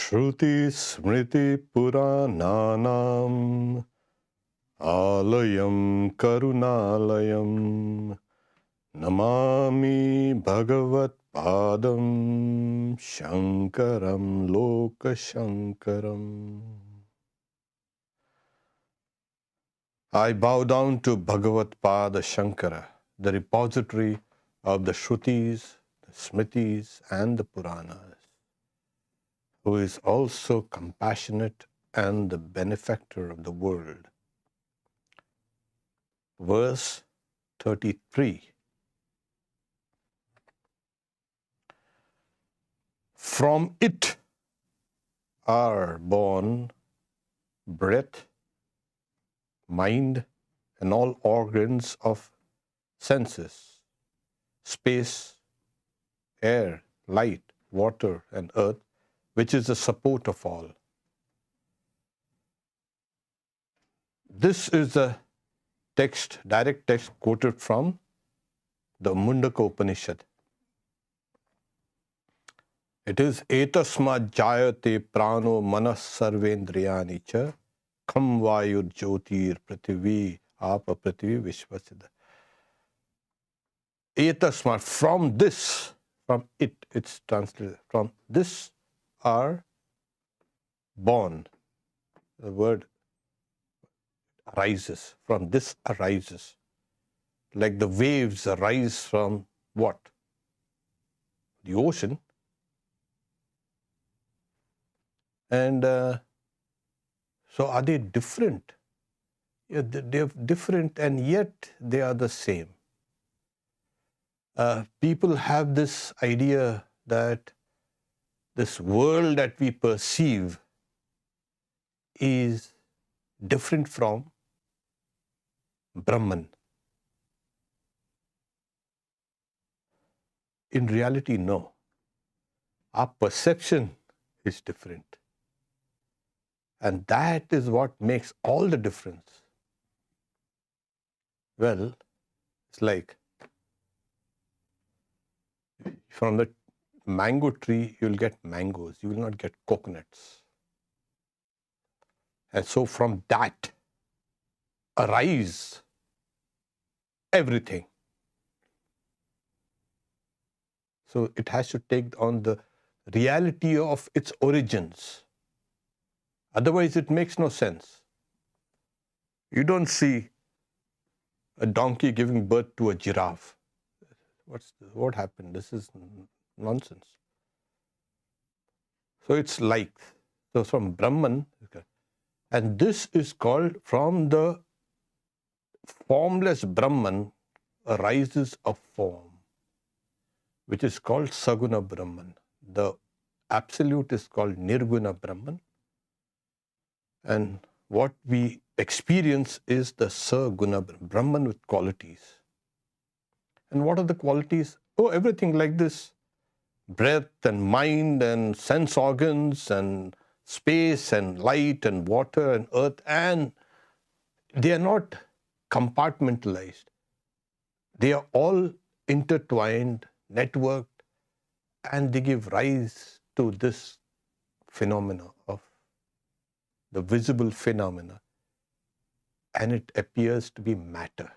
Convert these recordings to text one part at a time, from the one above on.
Shruti Smriti Purananam Alayam Karunalayam Namami Bhagavat Padam Shankaram Loka Shankaram. I bow down to Bhagavat Pada Shankara, the repository of the Shrutis, the Smritis and the Puranas, who is also compassionate and the benefactor of the world. Verse 33. From it are born breath, mind, and all organs of senses, space, air, light, water, and earth, which is the support of all. This is the text, direct text quoted from the Mundaka Upanishad. It is etasma jayate prano manas sarvendriyani cha kham vayur jyotir prithivi apa prithivi vishvasiddha. Etasma, from this, from it, it's translated, from this are born. The word arises, from this arises. Like the waves arise from what? The ocean. And so are they different? Yeah, they're different and yet they are the same. People have this idea that this world that we perceive is different from Brahman. In reality, no. Our perception is different. And that is what makes all the difference. Well, it's like from the mango tree, you'll get mangoes. You will not get coconuts. And so from that arise everything. So it has to take on the reality of its origins. Otherwise, it makes no sense. You don't see a donkey giving birth to a giraffe. What happened? This is nonsense. So it's like, so from Brahman, and this is called, from the formless Brahman arises a form, which is called Saguna Brahman. The absolute is called Nirguna Brahman. And what we experience is the Saguna Brahman with qualities. And what are the qualities? Oh, everything like this. Breath and mind and sense organs and space and light and water and earth. And they are not compartmentalized. They are all intertwined, networked, and they give rise to this phenomena of the visible phenomena, and it appears to be matter.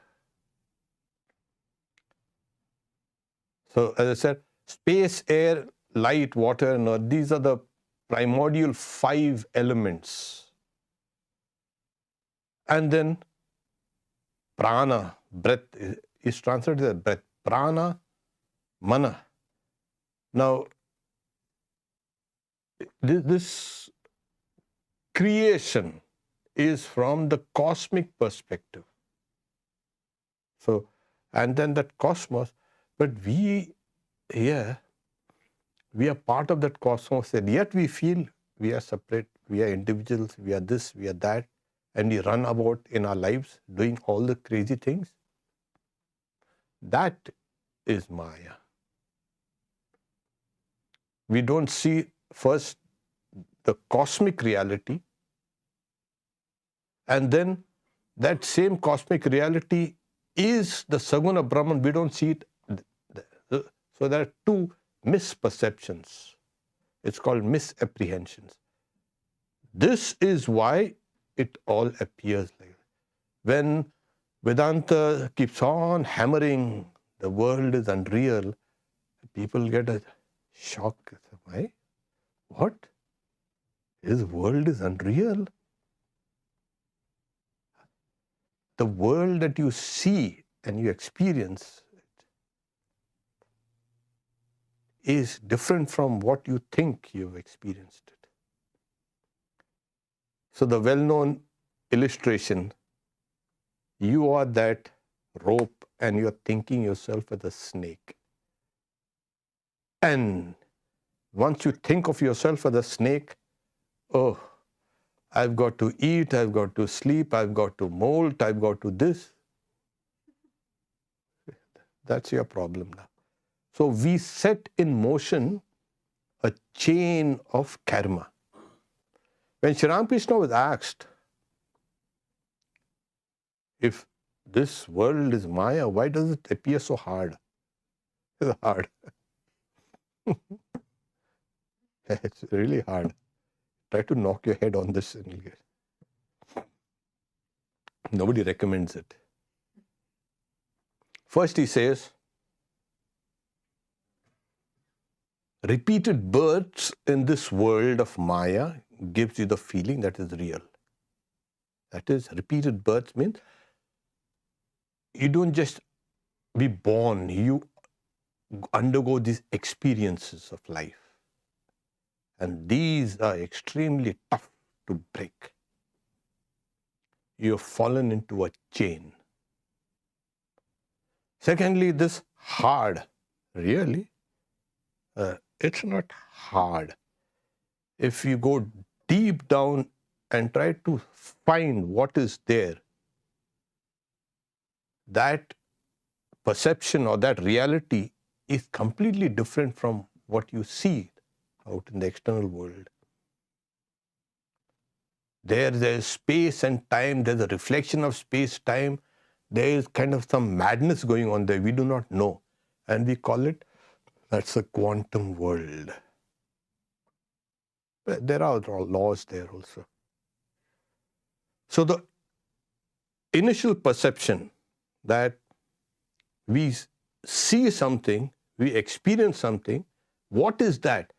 So, as I said, space, air, light, water, and earth, these are the primordial 5 elements. And then prana, breath, is translated as breath. Prana, mana. Now, this creation is from the cosmic perspective. So, and then that cosmos, but we here, we are part of that cosmos, and yet we feel we are separate, we are individuals, we are this, we are that, and we run about in our lives doing all the crazy things. That is Maya. We don't see first the cosmic reality, and then that same cosmic reality is the Saguna Brahman. We don't see it. So there are 2 misperceptions. It's called misapprehensions. This is why it all appears like that. When Vedanta keeps on hammering the world is unreal, people get a shock. Why? What? This world is unreal? The world that you see and you experience is different from what you think you've experienced it. So the well-known illustration, you are that rope and you're thinking yourself as a snake. And once you think of yourself as a snake, oh, I've got to eat, I've got to sleep, I've got to molt, I've got to this. That's your problem now. So we set in motion a chain of karma. When Sri Ramakrishna was asked, if this world is Maya, why does it appear so hard? It's hard. It's really hard. Try to knock your head on this and you'll get. Nobody recommends it. First he says, repeated births in this world of Maya gives you the feeling that is real. That is, repeated births means you don't just be born, you undergo these experiences of life. And these are extremely tough to break. You have fallen into a chain. Secondly, this hard, really, it's not hard. If you go deep down and try to find what is there, that perception or that reality is completely different from what you see out in the external world. There's space and time, there's a reflection of space-time, there is kind of some madness going on there, we do not know. And we call it, that's a quantum world. But there are laws there also. So the initial perception that we see something, we experience something, what is that?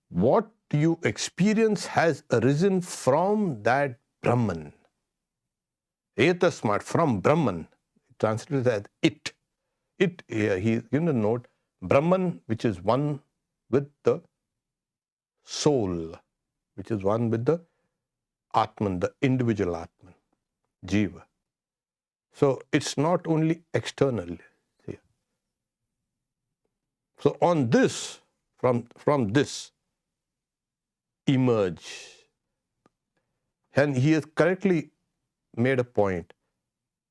What you experience has arisen from that Brahman. Etasmat, from Brahman, translated as it. It, he's given a note, Brahman, which is one with the soul, which is one with the Atman, the individual Atman, Jiva. So it's not only external. So on this, from this, emerge. And he has correctly made a point,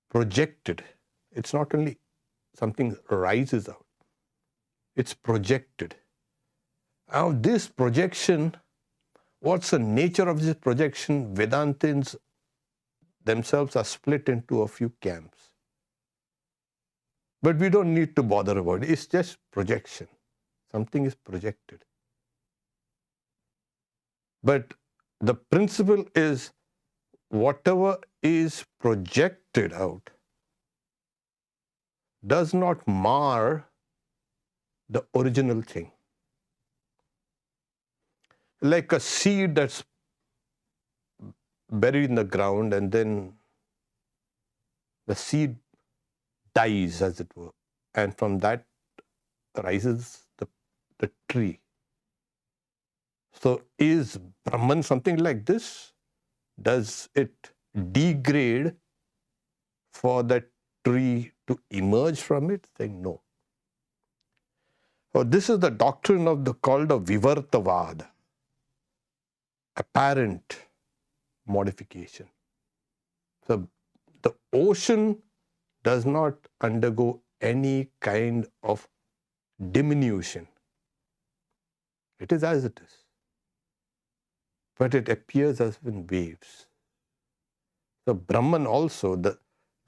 projected. It's not only something rises out, it's projected. Now this projection, what's the nature of this projection? Vedantins themselves are split into a few camps. But we don't need to bother about it. It's just projection. Something is projected. But the principle is whatever is projected out does not mar the original thing. Like a seed that's buried in the ground and then the seed dies, as it were, and from that rises the tree. So is Brahman something like this? Does it degrade for that tree to emerge from it? Saying no. So this is the doctrine of called a Vivartavad, apparent modification. So the ocean does not undergo any kind of diminution. It is as it is. But it appears as in waves. So Brahman also, the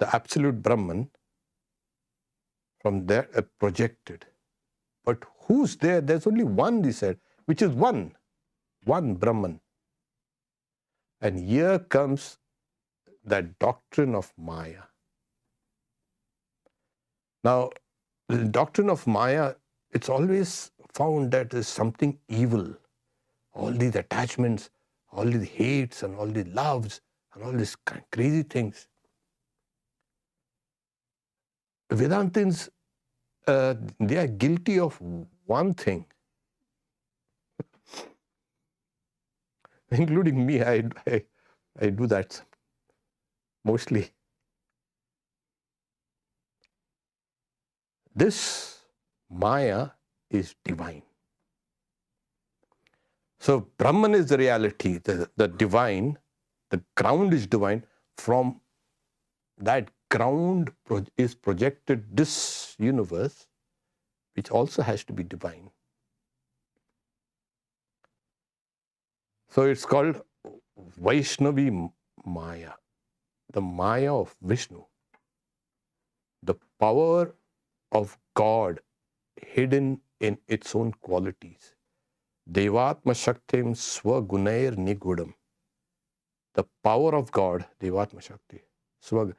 absolute Brahman, from there projected. But who's there? There's only one, he said. which is one Brahman. And here comes that doctrine of Maya. Now, the doctrine of Maya, it's always found that there's something evil. All these attachments, all these hates and all these loves and all these crazy things. Vedantins, they are guilty of one thing. Including me, I do that mostly. This Maya is divine. So Brahman is the reality, the divine, the ground is divine. From that ground is projected this universe, which also has to be divine. So it's called Vaishnavi Maya, the Maya of Vishnu, the power of God hidden in its own qualities. Devatma Shaktim Swagunair Nigudam. The power of God, Devatma Shakti, Swag,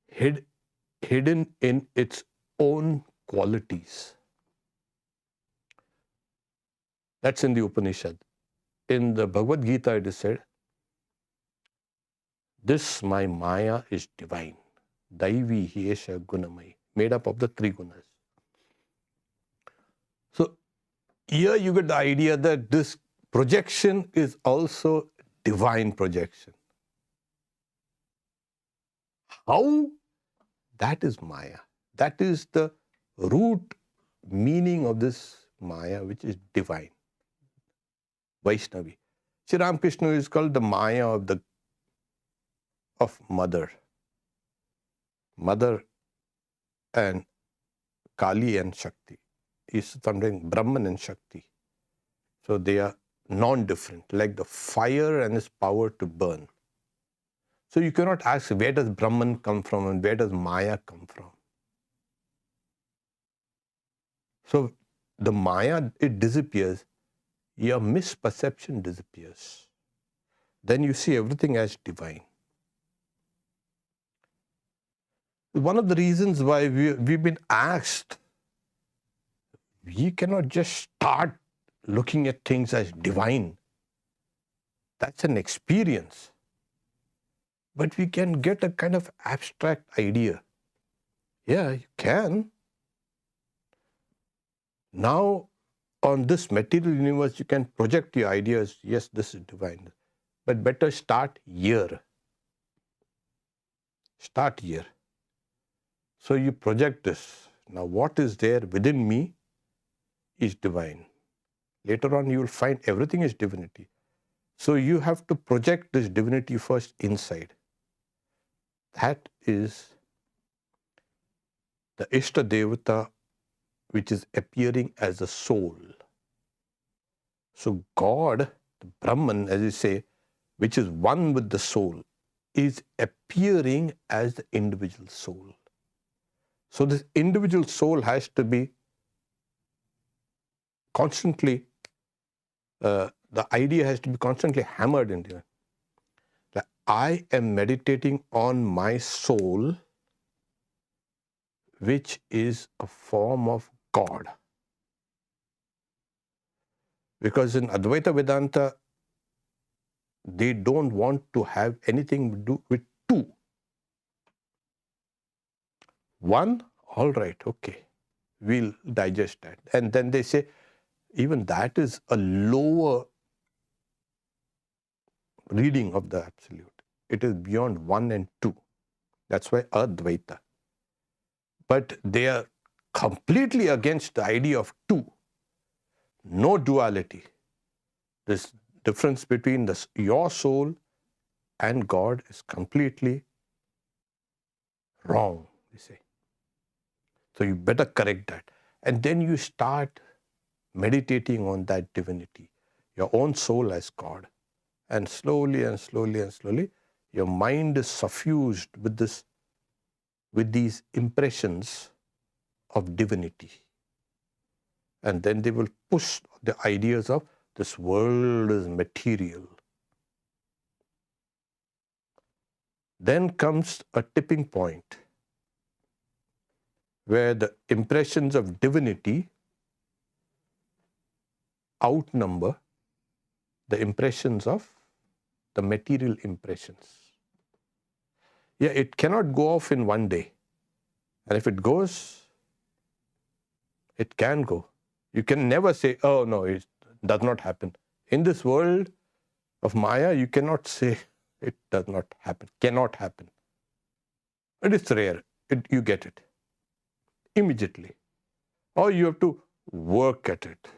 hidden in its own qualities. That's in the Upanishad. In the Bhagavad Gita, it is said, this my Maya is divine. Daivi Hiesha Gunamai, made up of the three gunas. So here you get the idea that this projection is also divine projection. How? That is Maya. That is the root meaning of this Maya, which is divine. Vaishnavi. Sri Ramakrishna is called the Maya of mother. Mother and Kali and Shakti. He's thundering Brahman and Shakti. So they are non-different, like the fire and its power to burn. So you cannot ask where does Brahman come from and where does Maya come from. So the Maya, it disappears. Your misperception disappears. Then you see everything as divine. One of the reasons why we've been asked, we cannot just start looking at things as divine. That's an experience. But we can get a kind of abstract idea. Yeah, you can. Now, on this material universe, you can project your ideas. Yes, this is divine. But better start here. Start here. So you project this. Now, what is there within me is divine. Later on, you will find everything is divinity. So you have to project this divinity first inside. That is the Ishta Devata, which is appearing as a soul. So God, the Brahman, as you say, which is one with the soul, is appearing as the individual soul. So this individual soul has to be constantly, the idea has to be constantly hammered into it. That I am meditating on my soul, which is a form of God. Because in Advaita Vedanta, they don't want to have anything to do with two. One, all right, okay, we'll digest that. And then they say, even that is a lower reading of the Absolute. It is beyond one and two. That's why Advaita. But they are completely against the idea of two. No duality. This difference between your soul and God is completely wrong, they say. So you better correct that. And then you start meditating on that divinity, your own soul as God. And slowly and slowly and slowly, your mind is suffused with these impressions of divinity. And then they will push the ideas of this world is material. Then comes a tipping point where the impressions of divinity outnumber the impressions of the material impressions. Yeah, it cannot go off in one day. And if it goes, it can go. You can never say, oh no, it does not happen. In this world of Maya, you cannot say it does not happen, cannot happen. It is rare. You get it immediately. Or you have to work at it.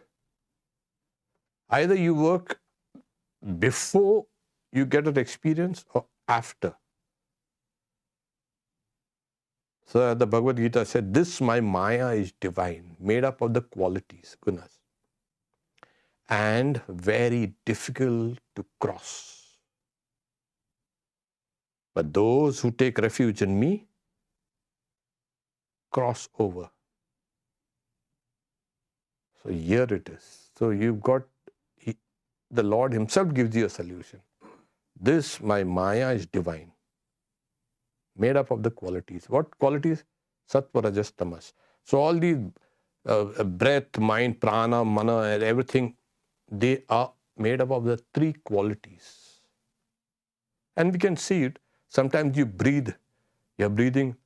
Either you work before you get an experience or after. So the Bhagavad Gita said, this my Maya is divine, made up of the qualities, gunas, and very difficult to cross. But those who take refuge in me cross over. So here it is. So you've got, the Lord himself gives you a solution. This my Maya is divine, made up of the qualities. What qualities? Sattva, Rajas, Tamas. So all these breath, mind, prana, mana and everything, they are made up of the three qualities. And we can see it. Sometimes you breathe. You're breathing.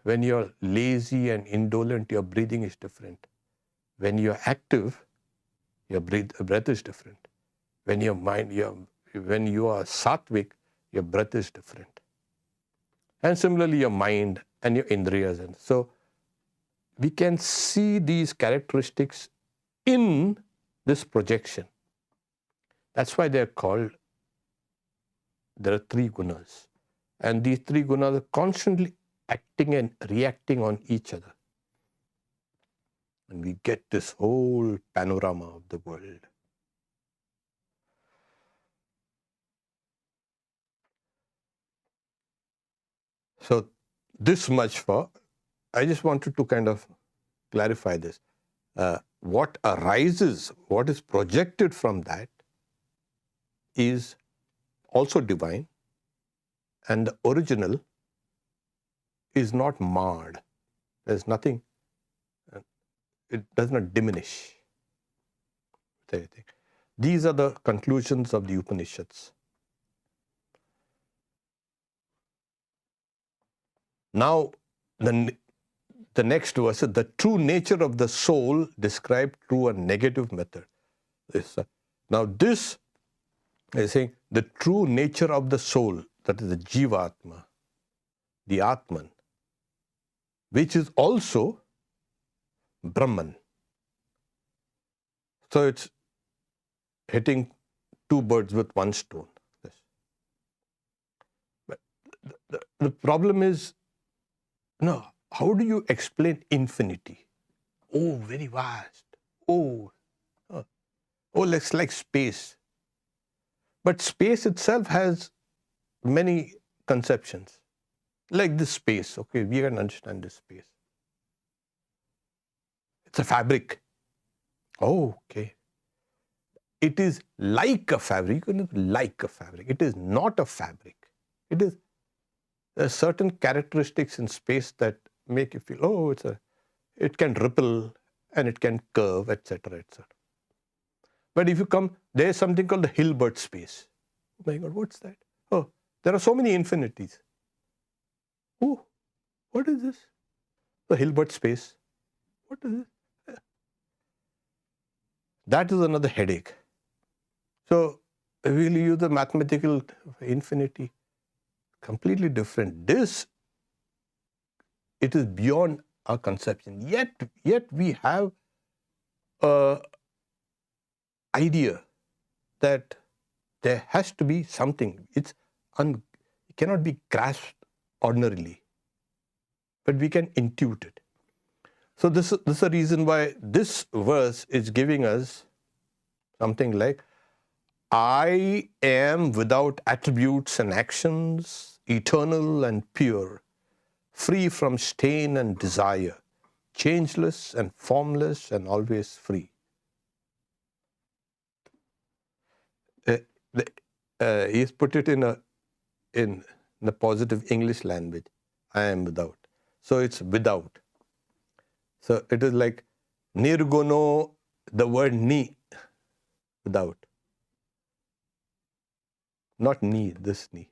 When you're lazy and indolent, your breathing is different. When you're active, your breath is different. When you are sattvic, your breath is different. And similarly, your mind and your indriyas. And so we can see these characteristics in this projection. That's why they're called, there are three gunas. And these three gunas are constantly acting and reacting on each other. And we get this whole panorama of the world. So this much for, I just wanted to kind of clarify this. What arises, what is projected from that is also divine, and the original is not marred. There's nothing, it does not diminish with anything. These are the conclusions of the Upanishads. Now, the next verse is the true nature of the soul described through a negative method. Now this is saying the true nature of the soul, that is the Jivatma, the Atman, which is also Brahman. So it's hitting two birds with one stone. But the problem is, no, how do you explain infinity? Oh, very vast. Oh, it's like space. But space itself has many conceptions. Like this space, okay, we can understand this space. It's a fabric. Oh, okay. It is like a fabric. Like a fabric. It is not a fabric. It is. There are certain characteristics in space that make you feel, oh, it can ripple and it can curve, etc., etc. But if you come, there is something called the Hilbert space. Oh my God, what's that? Oh, there are so many infinities. Oh, what is this? The Hilbert space. What is it? That is another headache. So we'll use the mathematical infinity. Completely different. This, it is beyond our conception. Yet we have an idea that there has to be something. It cannot be grasped ordinarily, but we can intuit it. So this is the reason why this verse is giving us something like, I am without attributes and actions, eternal and pure, free from stain and desire, changeless and formless and always free. He's put it in the positive English language. I am without. So it's without. So it is like nirguno, the word ni, without. Not ni, this ni.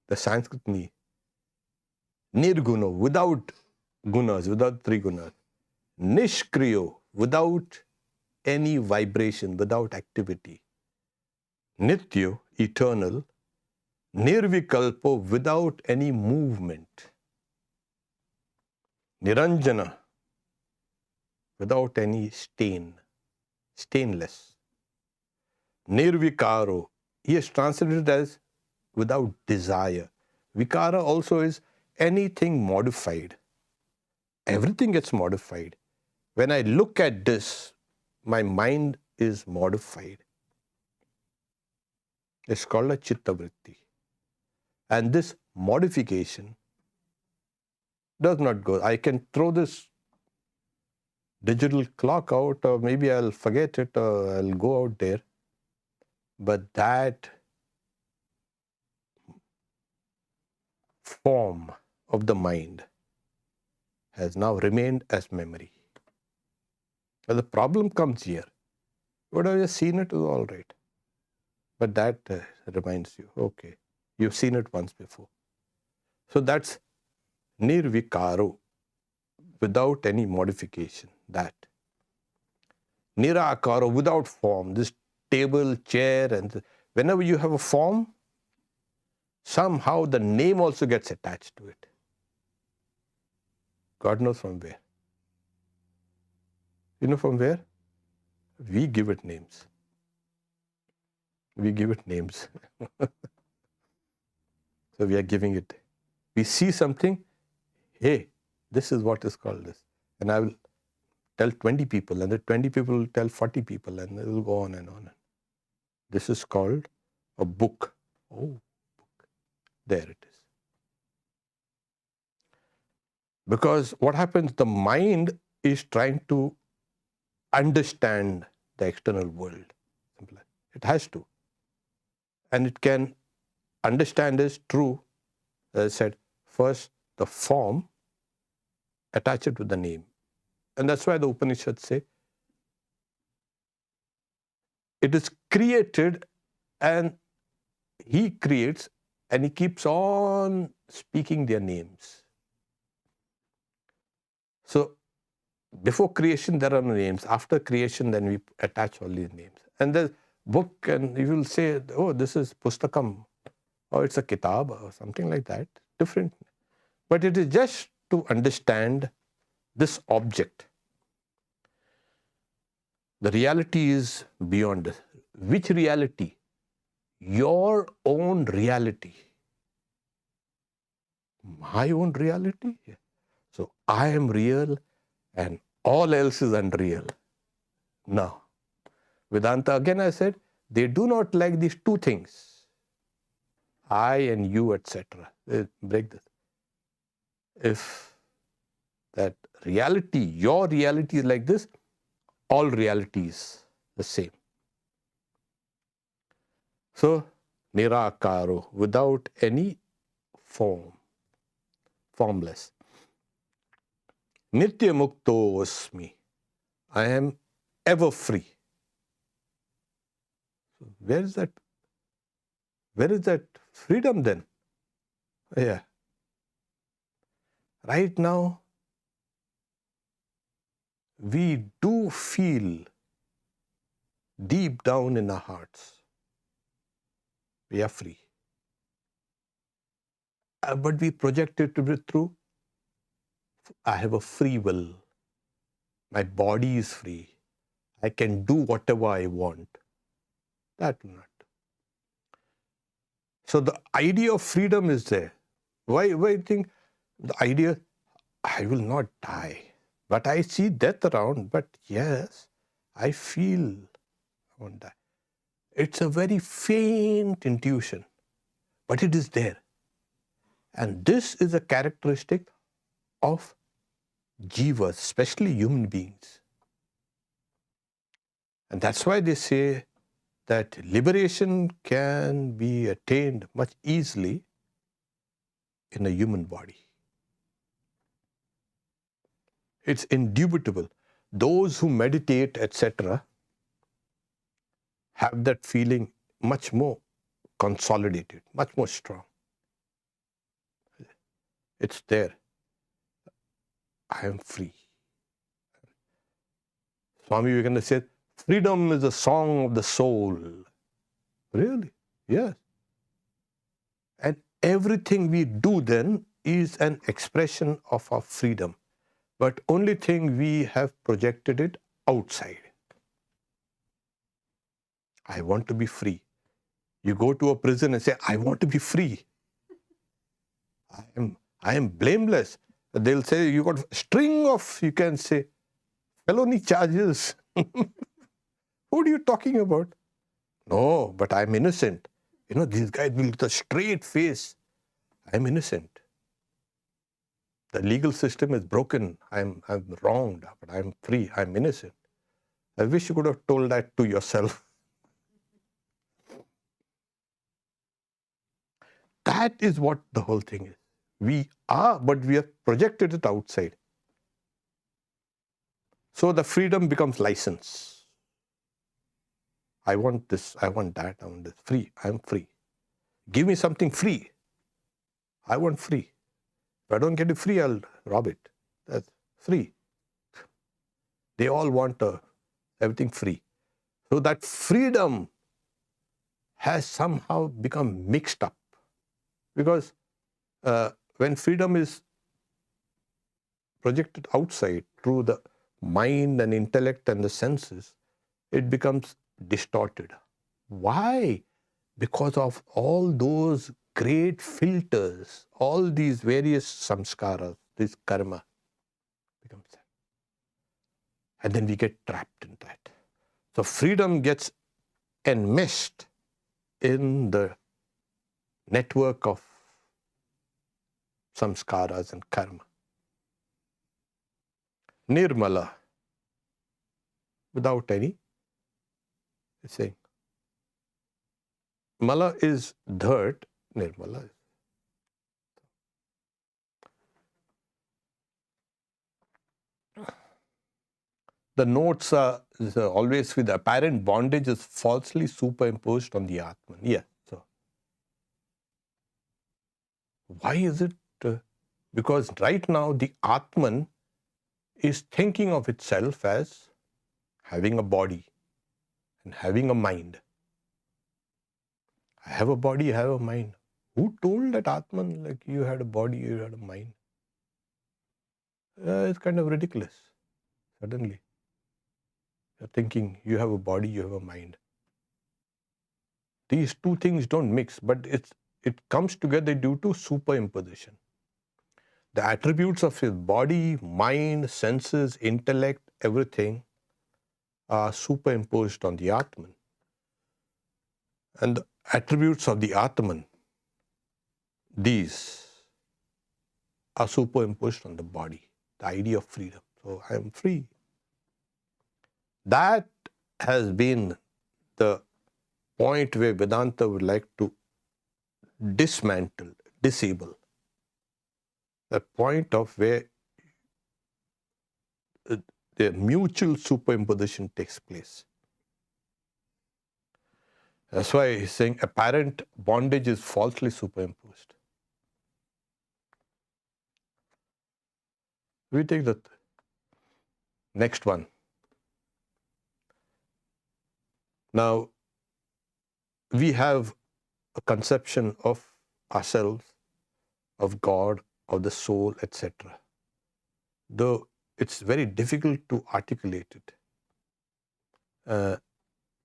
The Sanskrit ni. Nirguno, without gunas, without three gunas. Nishkriyo, without any vibration, without activity. Nityo, eternal. Nirvikalpo, without any movement. Niranjana, without any stain, stainless. Nirvikaro, he has translated as without desire. Vikara also is anything modified. Everything gets modified. When I look at this, my mind is modified. It's called a chitta vritti. And this modification does not go. I can throw this digital clock out, or maybe I'll forget it, or I'll go out there. But that form of the mind has now remained as memory. But the problem comes here. Would have just seen it, is all right. But that reminds you, okay, you've seen it once before. So that's nirvikaro, without any modification, that. Nirakaro, without form, this table, chair, and whenever you have a form, somehow the name also gets attached to it. God knows from where. You know from where? We give it names. We give it names. So we are giving it. We see something, hey, this is what is called this. And I will tell 20 people, and the 20 people will tell 40 people, and it will go on and on. This is called a book. Oh, book. There it is. Because what happens, the mind is trying to understand the external world. It has to. And it can understand is true. As I said, first the form, attach it with the name. And that's why the Upanishads say, it is created, and he creates, and he keeps on speaking their names. So, before creation, there are no names. After creation, then we attach all these names. And the book, and you will say, oh, this is pustakam, or it's a kitab, or something like that, different. But it is just to understand this object. The reality is beyond this. Which reality? Your own reality. My own reality? So I am real and all else is unreal. Now, Vedanta, again I said, they do not like these two things. I and you, etc. They break this. If that reality, your reality is like this, all reality is the same. So, nirakaro, without any form, formless. Nitya mukto asmi, I am ever free. So where is that? Where is that freedom then? Yeah. Right now, we do feel deep down in our hearts, we are free. But we project it to be through, I have a free will. My body is free. I can do whatever I want. That will not. So the idea of freedom is there. Why do you think the idea, I will not die, but I see death around, but yes, I feel I won't die. It's a very faint intuition, but it is there. And this is a characteristic of jivas, especially human beings. And that's why they say that liberation can be attained much easily in a human body. It's indubitable. Those who meditate, etc., have that feeling much more consolidated, much more strong. It's there. I am free. Swami Vivekananda said, freedom is a song of the soul. Really? Yes. And everything we do then is an expression of our freedom. But only thing we have projected it outside. I want to be free. You go to a prison and say, I want to be free. I am blameless. They'll say, you got a string of, you can say, felony charges. What are you talking about? No, but I'm innocent. You know, these guys with a straight face. I'm innocent. The legal system is broken. I'm wronged, but I'm free. I'm innocent. I wish you could have told that to yourself. That is what the whole thing is. We are, but we have projected it outside. So the freedom becomes license. I want this, I want that, I want this. Free, I'm free. Give me something free. I want free. If I don't get it free, I'll rob it. That's free. They all want everything free. So that freedom has somehow become mixed up. Because when freedom is projected outside through the mind and intellect and the senses, it becomes distorted. Why? Because of all those great filters, all these various samskaras, this karma becomes that. And then we get trapped in that. So freedom gets enmeshed in the network of samskaras and karma. Nirmala, without any saying. Mala is dirt, nirmala is. The notes are always with apparent bondage is falsely superimposed on the Atman. Yeah. So, why is it? Because right now the Atman is thinking of itself as having a body and having a mind. I have a body, I have a mind. Who told that Atman, like you had a body, you had a mind? It's kind of ridiculous. Suddenly, you're thinking you have a body, you have a mind. These two things don't mix, but it comes together due to superimposition. The attributes of his body, mind, senses, intellect, everything are superimposed on the Atman. And the attributes of the Atman, these are superimposed on the body, the idea of freedom. So I am free. That has been the point where Vedanta would like to dismantle, disable. The point of where the mutual superimposition takes place. That's why he's saying apparent bondage is falsely superimposed. We take the next one. Now, we have a conception of ourselves, of God, of the soul, etc. Though it's very difficult to articulate it.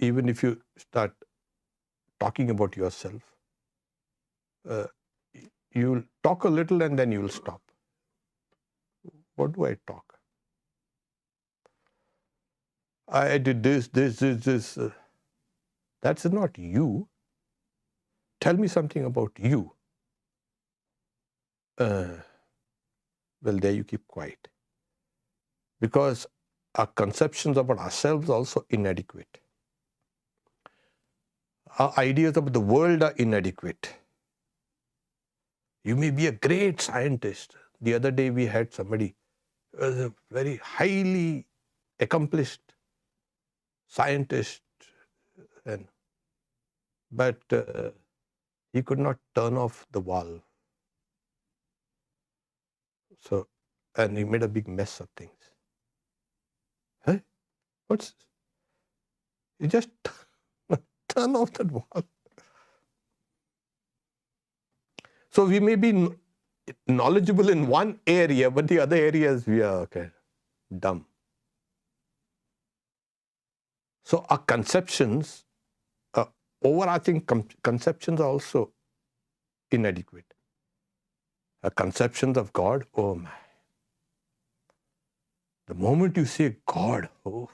Even if you start talking about yourself, you'll talk a little and then you'll stop. What do I talk? I did this. That's not you. Tell me something about you. well, there you keep quiet. Because our conceptions about ourselves are also inadequate. Our ideas about the world are inadequate. You may be a great scientist. The other day we had somebody who was a very highly accomplished scientist, but he could not turn off the valve. So, and he made a big mess of things. Hey, what's this? You just turn off that valve. So we may be knowledgeable in one area, but the other areas we are dumb. So our conceptions, overarching conceptions are also inadequate. Our conceptions of God, oh my. The moment you say God, oh,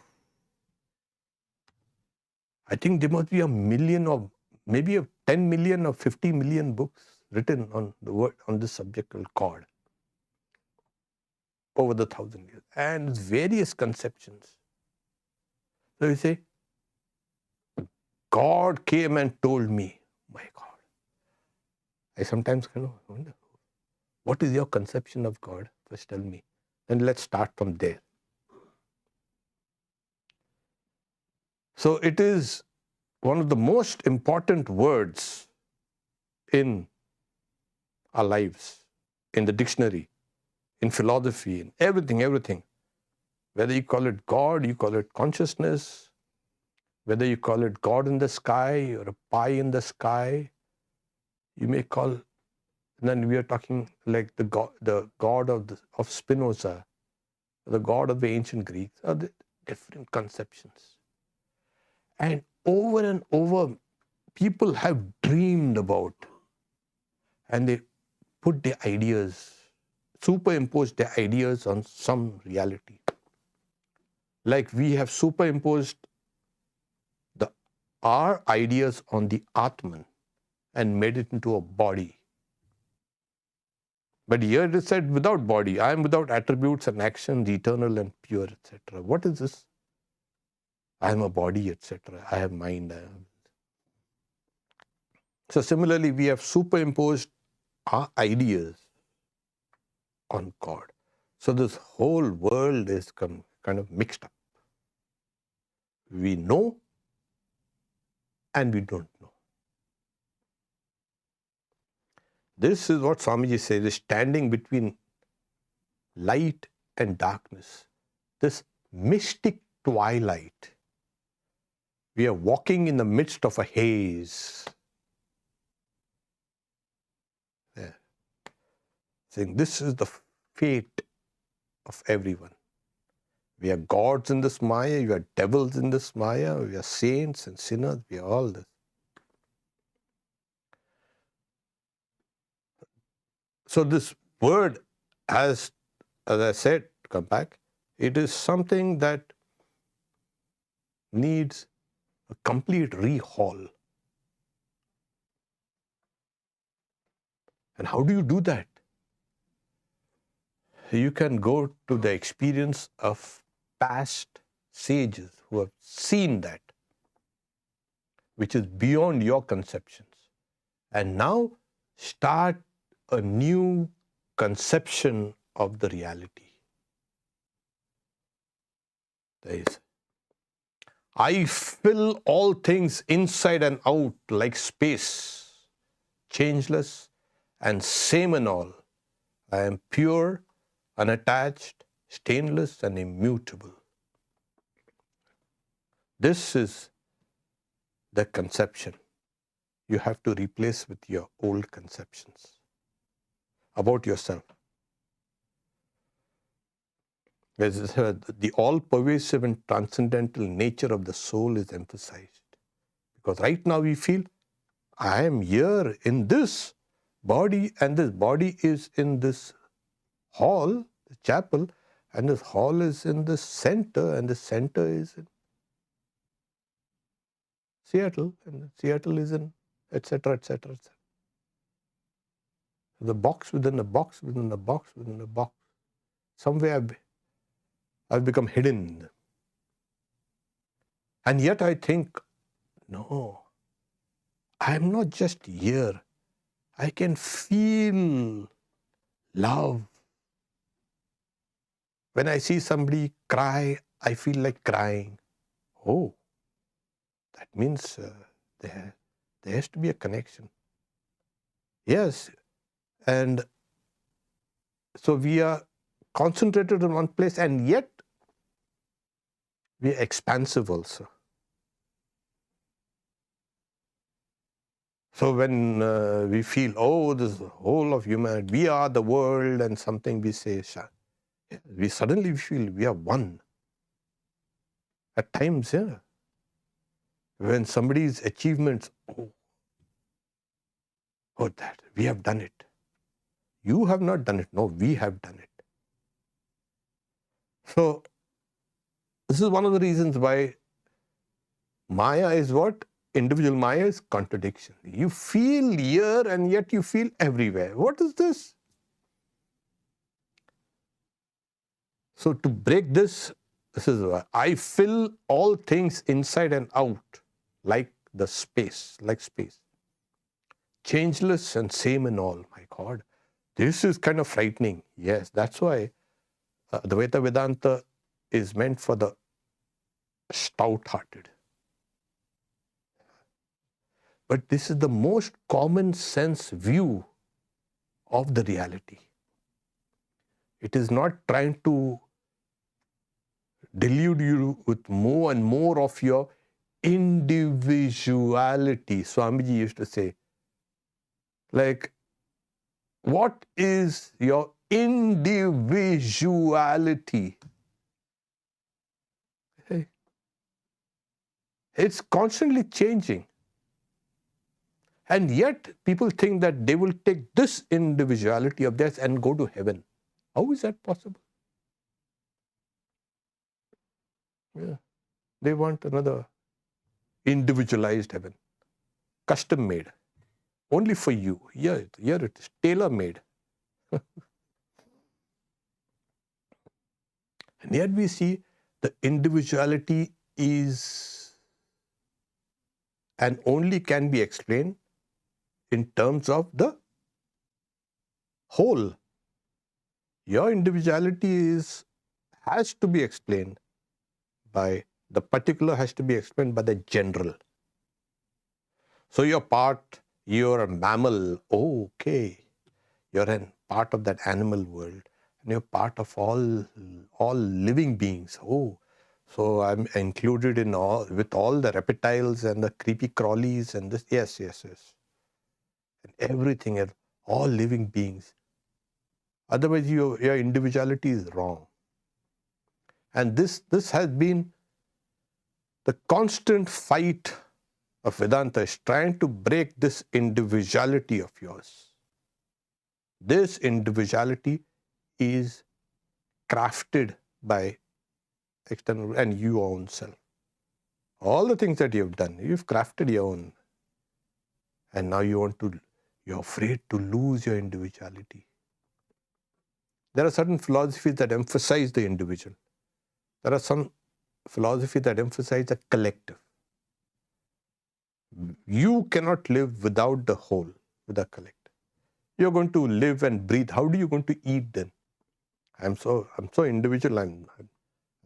I think there must be a million or maybe 10 million or 50 million books written on the word on this subject called God over the 1,000 years, and various conceptions. So you say, God came and told me, my God. I sometimes kind of wonder, what is your conception of God? First tell me. And let's start from there. So it is one of the most important words in our lives, in the dictionary, in philosophy, in everything. Whether you call it God, you call it consciousness, whether you call it God in the sky or a pie in the sky, you may call, and then we are talking like the God of Spinoza, the God of the ancient Greeks, are the different conceptions. And over, people have dreamed about, and they put their ideas, superimpose their ideas on some reality. Like we have superimposed our ideas on the Atman and made it into a body. But here it is said without body. I am without attributes and actions, eternal and pure, etc. What is this? I am a body, etc. I have mind. So similarly, we have superimposed our ideas on God. So this whole world is kind of mixed up. We know and we don't know. This is what Swamiji says, is standing between light and darkness. This mystic twilight. We are walking in the midst of a haze. There. Saying this is the fate of everyone. We are gods in this Maya, we are devils in this Maya, we are saints and sinners, we are all this. So this word, as I said, to come back, it is something that needs a complete rehaul. And how do you do that? You can go to the experience of past sages who have seen that, which is beyond your conceptions. And now start a new conception of the reality. There is, I fill all things inside and out like space, changeless and same in all. I am pure, unattached, stainless and immutable. This is the conception you have to replace with your old conceptions about yourself. The all-pervasive and transcendental nature of the soul is emphasized. Because right now we feel, I am here in this body, and this body is in this hall, the chapel, and this hall is in the center, and the center is in Seattle, and Seattle is in etc., etc., etc. The box within a box within a box within a box. Somewhere I've become hidden. And yet I think, no, I'm not just here. I can feel love. When I see somebody cry, I feel like crying. Oh, that means there has to be a connection. Yes, and so we are concentrated in one place, and yet we are expansive also. So when we feel, oh, this whole of humanity, we are the world, and something we say, we suddenly feel we are one. At times, yeah, when somebody's achievements, oh, that, we have done it. You have not done it. No, we have done it. So, this is one of the reasons why Maya is what? Individual Maya is contradiction. You feel here and yet you feel everywhere. What is this? So, to break this is why I fill all things inside and out like the space, like space. Changeless and same in all. My God, this is kind of frightening. Yes, that's why Advaita Vedanta is meant for the stout-hearted. But this is the most common sense view of the reality. It is not trying to delude you with more and more of your individuality. Swamiji used to say, like, what is your individuality? Hey. It's constantly changing. And yet, people think that they will take this individuality of theirs and go to heaven. How is that possible? Yeah. They want another individualized heaven, custom made, only for you. Here it is, tailor made. And yet we see the individuality is and only can be explained in terms of the whole. Your individuality has to be explained by the particular, has to be explained by the general. So you're a mammal, okay. You're a part of that animal world, and you're part of all living beings. Oh, so I'm included in with all the reptiles and the creepy crawlies and this. Yes. And everything, all living beings. Otherwise, your individuality is wrong. And this has been the constant fight of Vedanta, is trying to break this individuality of yours. This individuality is crafted by external and your own self. All the things that you've done, you've crafted your own. And now you're afraid to lose your individuality. There are certain philosophies that emphasize the individual. There are some philosophies that emphasize the collective. You cannot live without the whole, with the collective. You're going to live and breathe. How are you going to eat then? I'm so individual. I'm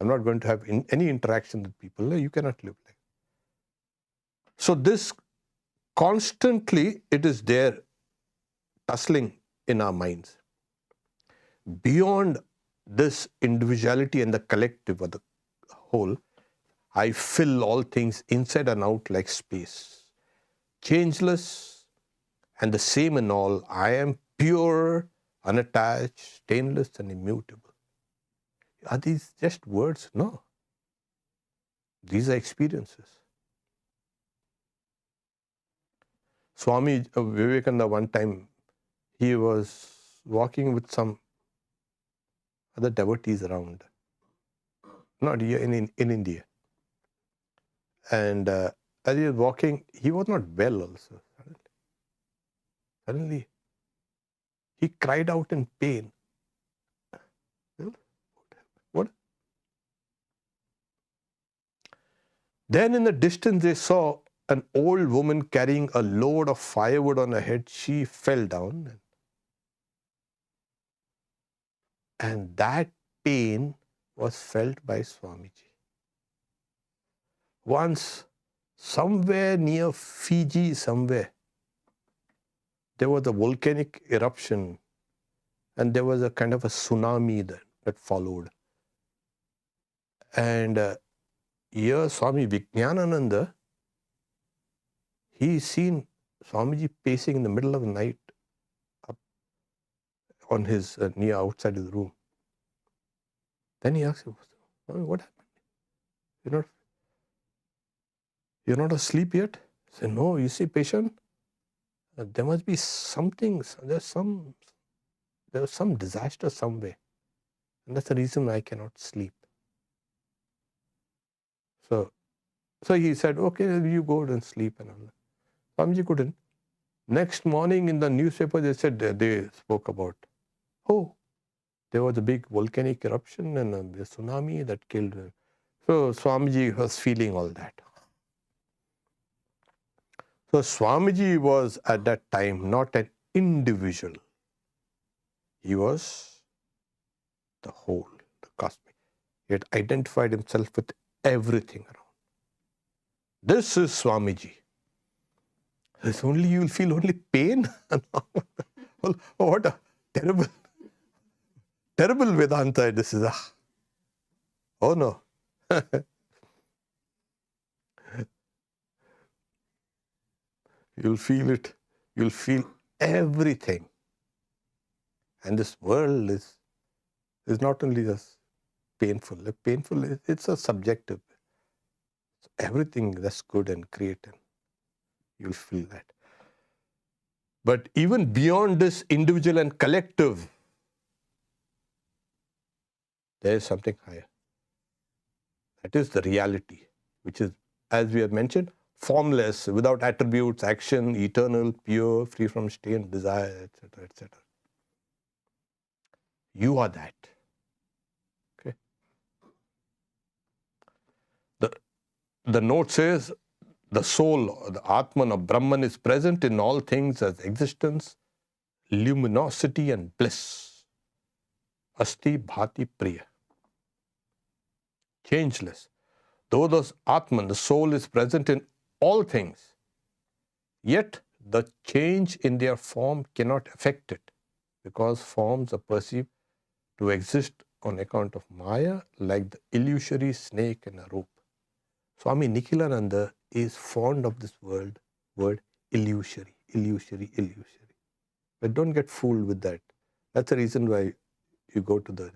not going to have any interaction with people. No, you cannot live like that. So this constantly, it is there, tussling in our minds. Beyond this individuality and the collective or the whole, I fill all things inside and out like space. Changeless and the same in all. I am pure, unattached, stainless and immutable. Are these just words? No. These are experiences. Swami Vivekananda, one time, he was walking with some other devotees around, not here in India. And as he was walking, he was not well also. Suddenly, he cried out in pain. Then in the distance they saw an old woman carrying a load of firewood on her head. She fell down. And that pain was felt by Swamiji. Once, somewhere near Fiji, there was a volcanic eruption and there was a kind of a tsunami that followed. And here Swami Nikhilananda, he seen Swamiji pacing in the middle of the night up on his near outside his room. Then he asked him, what happened? You're not asleep yet? He said, no, you see, patient, there must be something, there was some disaster somewhere. And that's the reason I cannot sleep. So he said, okay, you go and sleep. And all that. Swamiji couldn't. Next morning in the newspaper, they said, they spoke about, there was a big volcanic eruption and a tsunami that killed him. So Swamiji was feeling all that. So Swamiji was at that time not an individual. He was the whole, the cosmic. He had identified himself with everything around. This is Swamiji. It's only you will feel only pain. What a terrible Vedanta this is. Oh no. You'll feel it. You'll feel everything. And this world is not only just painful. It's a subjective. Everything that's good and great, and you'll feel that. But even beyond this individual and collective, there is something higher. That is the reality, which is, as we have mentioned, formless, without attributes, action, eternal, pure, free from stain, desire, etc., etc. You are that. Okay. The note says, the soul, the Atman or Brahman is present in all things as existence, luminosity and bliss. Asti bhati priya. Changeless. Though the Atman, the soul, is present in all things, yet the change in their form cannot affect it, because forms are perceived to exist on account of Maya, like the illusory snake and a rope. Swami Nikhilananda is fond of this word illusory. But don't get fooled with that. That's the reason why you go to the...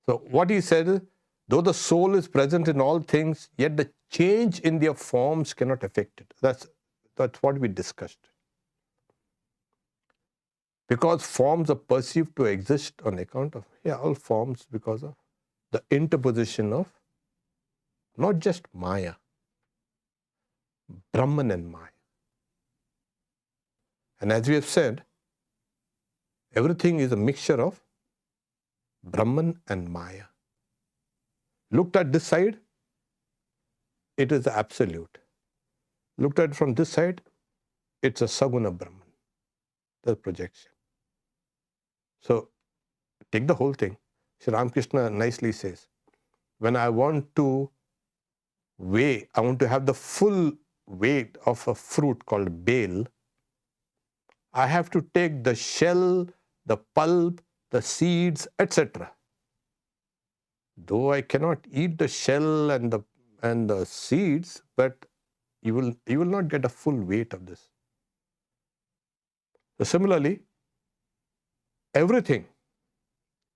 So what he said is, though the soul is present in all things, yet the change in their forms cannot affect it. That's what we discussed. Because forms are perceived to exist on account of, all forms because of the interposition of not just Maya, Brahman and Maya. And as we have said, everything is a mixture of Brahman and Maya. Looked at this side, it is the absolute. Looked at from this side, it's a Saguna Brahman, the projection. So, take the whole thing. Sri Ramakrishna nicely says, when I want to weigh, I want to have the full weight of a fruit called bale, I have to take the shell, the pulp, the seeds, etc. Though I cannot eat the shell and the seeds, but you will not get a full weight of this. So similarly, everything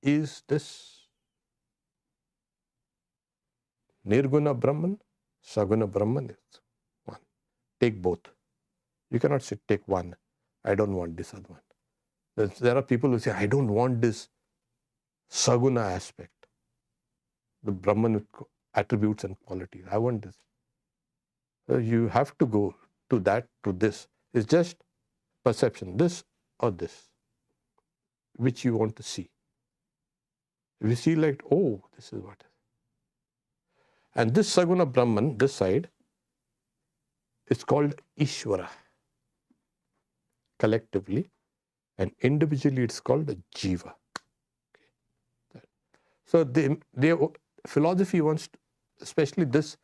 is this Nirguna Brahman, Saguna Brahman is one. Take both. You cannot say take one. I don't want this other one. There are people who say, I don't want this Saguna aspect. The Brahman with attributes and qualities. I want this. So you have to go to that, to this. It's just perception, this or this, which you want to see. If you see like, oh, this is what it is. And this Saguna Brahman, this side, is called Ishvara. Collectively and individually it's called a Jiva. Okay. So the philosophy wants, especially this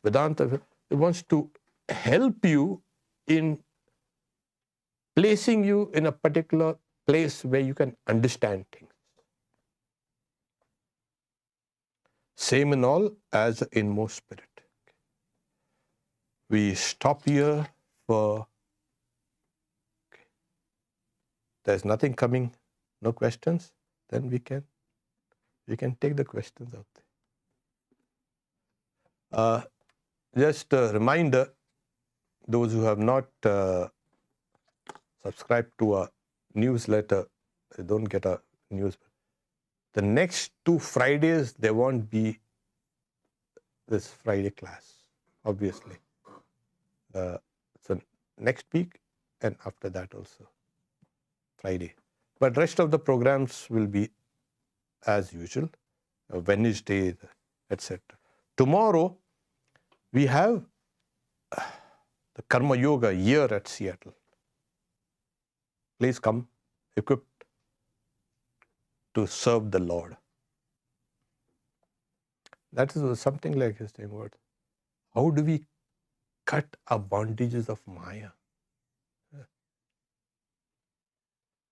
Vedanta, it wants to help you in placing you in a particular place where you can understand things. Same in all as the inmost spirit. We stop here for, there's nothing coming, no questions, then we can take the questions out there. Just a reminder, those who have not subscribed to our newsletter, they don't get a newsletter. The next 2 Fridays, there won't be this Friday class, obviously. So next week and after that also, Friday. But rest of the programs will be as usual, Wednesday, etc. Tomorrow, we have the Karma Yoga year at Seattle. Please come equipped to serve the Lord. That is something like his saying, what? How do we cut our bondages of Maya?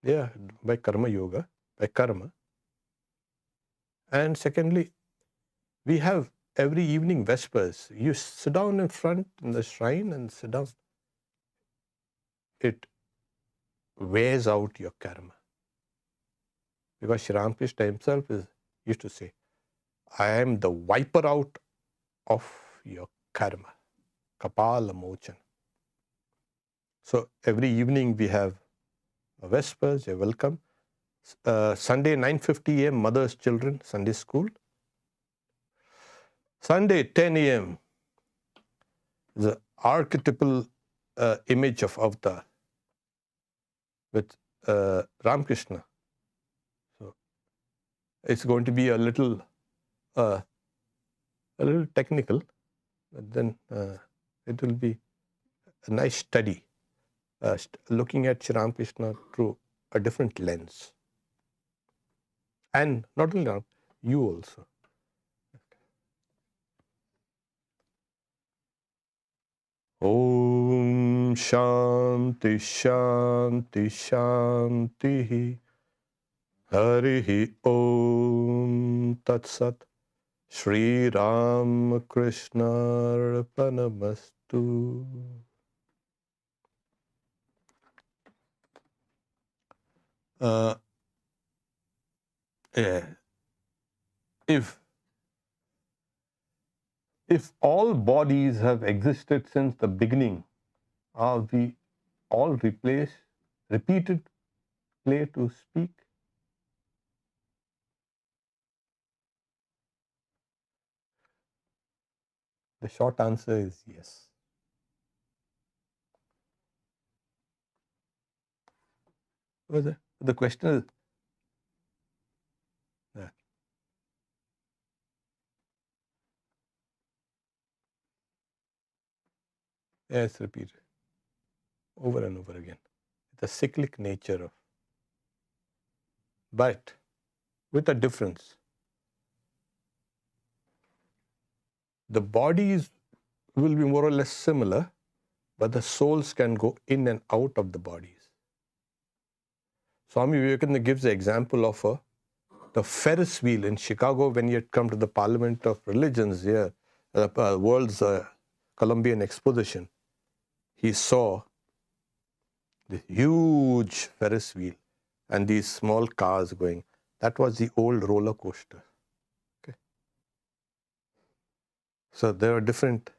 Yeah, by Karma Yoga, by Karma. And secondly, we have every evening Vespers. You sit down in front in the shrine and sit down. It wears out your karma. Because Sri Ramakrishna himself used to say, I am the wiper out of your karma. Kapala Mochan. So every evening we have a Vespers, you're welcome. Sunday 9:50 a.m. Mother's Children, Sunday School. Sunday 10 a.m. the archetypal image of Avatar with Ramakrishna. So it's going to be a little technical, but then it will be a nice study, looking at Sri Ramakrishna through a different lens. And not only Ram, you also. Om Shanti Shanti Shanti Harihi Om Tat Sat Shri Ram Krishna Arpanamastu. If all bodies have existed since the beginning, are we all repeated play to speak? The short answer is yes. The question is, yes, repeated over and over again. The cyclic nature of, but with a difference. The bodies will be more or less similar, but the souls can go in and out of the bodies. Swami Vivekananda gives the example of the Ferris wheel in Chicago when he had come to the Parliament of Religions here, the world's Columbian Exposition. He saw the huge Ferris wheel and these small cars going. That was the old roller coaster. Okay. So there are different.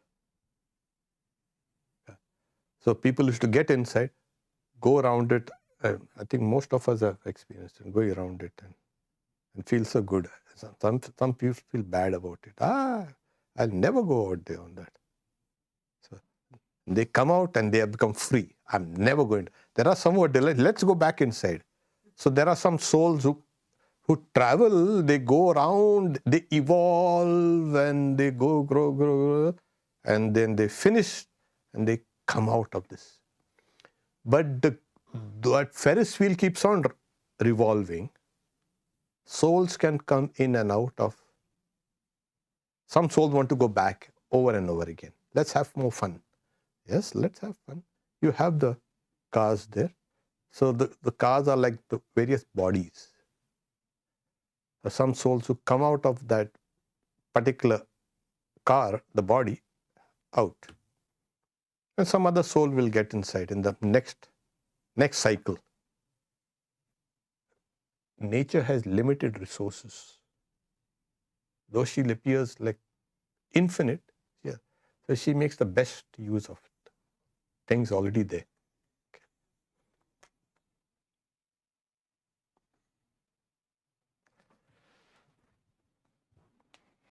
So people used to get inside, go around it. I think most of us have experienced it, going around it and feel so good. Some people feel bad about it. I'll never go out there on that. So they come out and they have become free. I'm never going to. There are some who are delighted. Let's go back inside. So there are some souls who who travel, they go around, they evolve and they grow, and then they finish and they come out of this. But that Ferris wheel keeps on revolving. Souls can come in and out of. Some souls want to go back over and over again. Let's have more fun. Yes, let's have fun. You have the cars there. So the cars are like the various bodies. Some souls who come out of that particular car, the body, out. And some other soul will get inside in the next cycle. Nature has limited resources. Though she appears like infinite, yeah. So she makes the best use of it. Things already there.